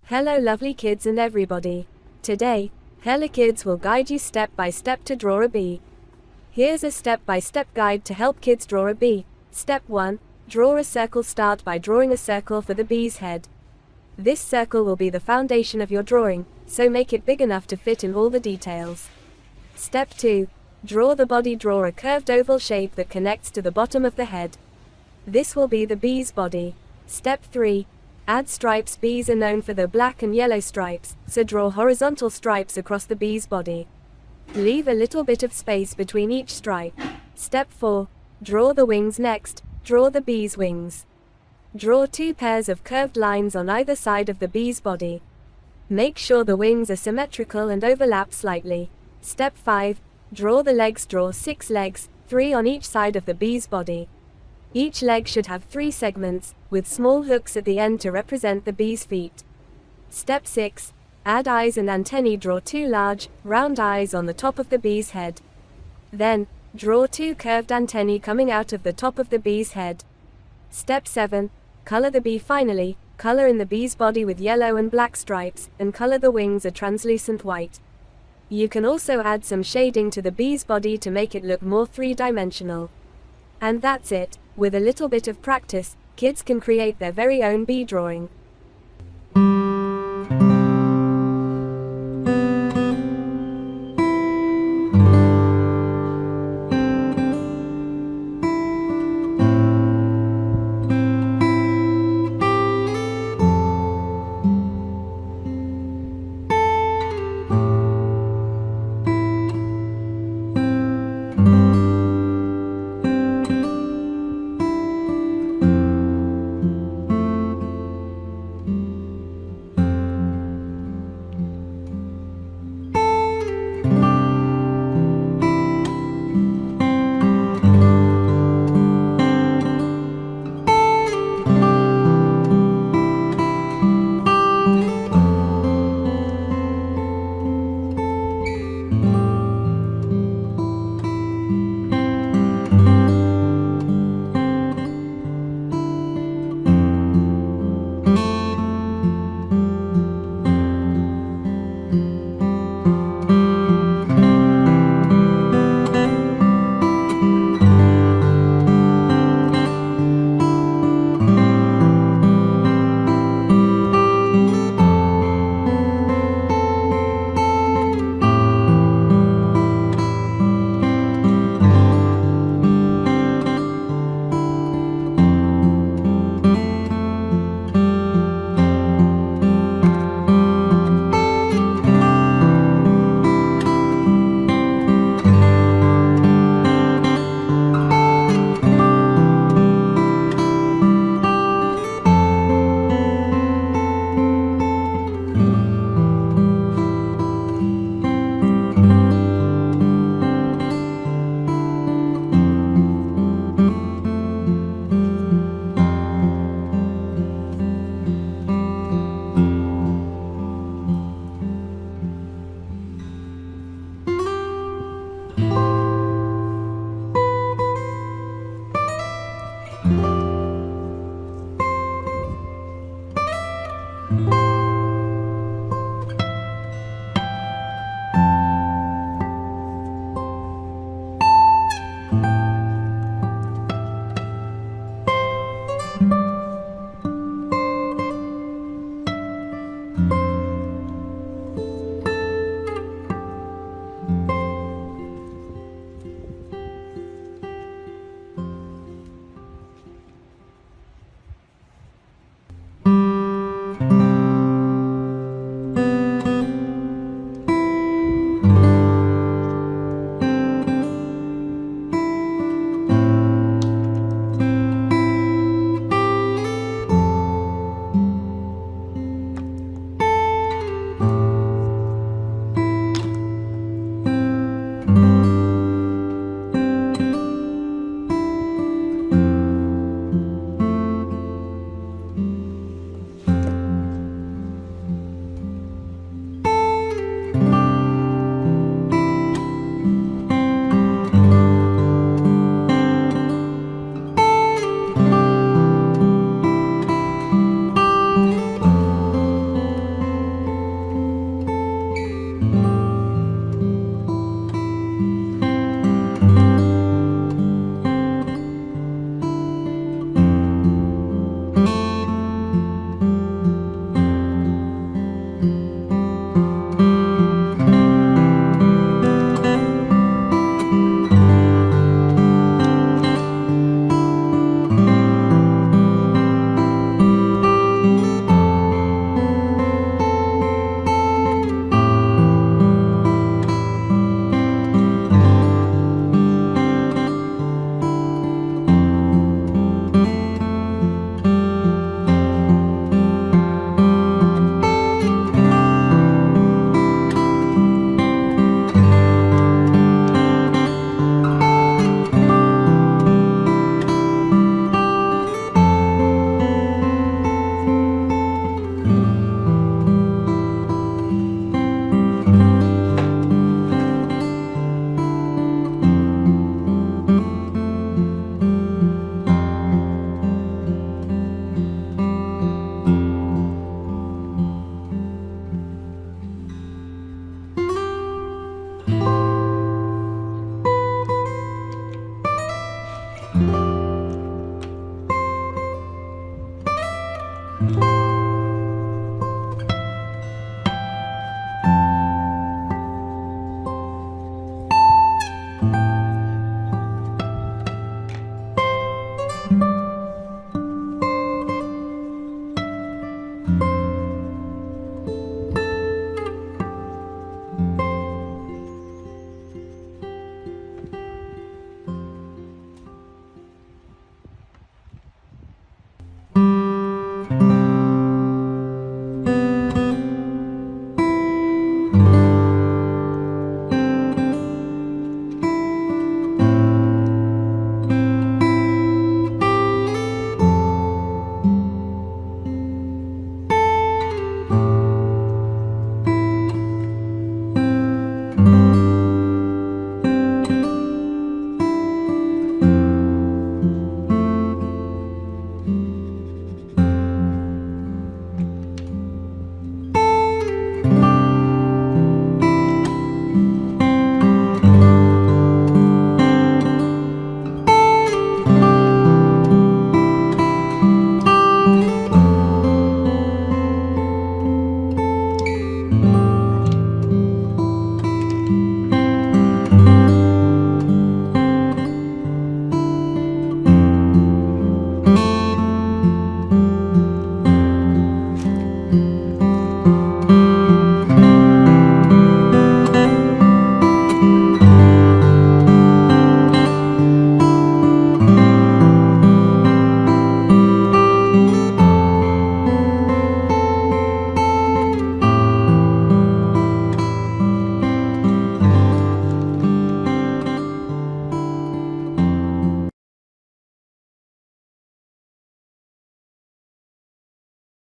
Hello lovely kids and everybody. Today, Helokidz will guide you step by step to draw a bee. Here's a step-by-step guide to help kids draw a bee. Step 1. Draw a circle. Start by drawing a circle for the bee's head. This circle will be the foundation of your drawing, so make it big enough to fit in all the details. Step 2. Draw the body. Draw a curved oval shape that connects to the bottom of the head. This will be the bee's body. Step 3. Add stripes. Bees are known for their black and yellow stripes, so draw horizontal stripes across the bee's body. Leave a little bit of space between each stripe. Step 4. Draw the wings. Next, draw the bee's wings. Draw 2 pairs of curved lines on either side of the bee's body. Make sure the wings are symmetrical and overlap slightly. Step 5. Draw the legs. Draw 6 legs, 3 on each side of the bee's body. Each leg should have 3 segments, with small hooks at the end to represent the bee's feet. Step 6. Add eyes and antennae. Draw 2 large, round eyes on the top of the bee's head. Then, draw 2 curved antennae coming out of the top of the bee's head. Step 7. Color the bee. Finally, color in the bee's body with yellow and black stripes, and color the wings a translucent white. You can also add some shading to the bee's body to make it look more 3-dimensional. And that's it. With a little bit of practice, kids can create their very own bee drawing.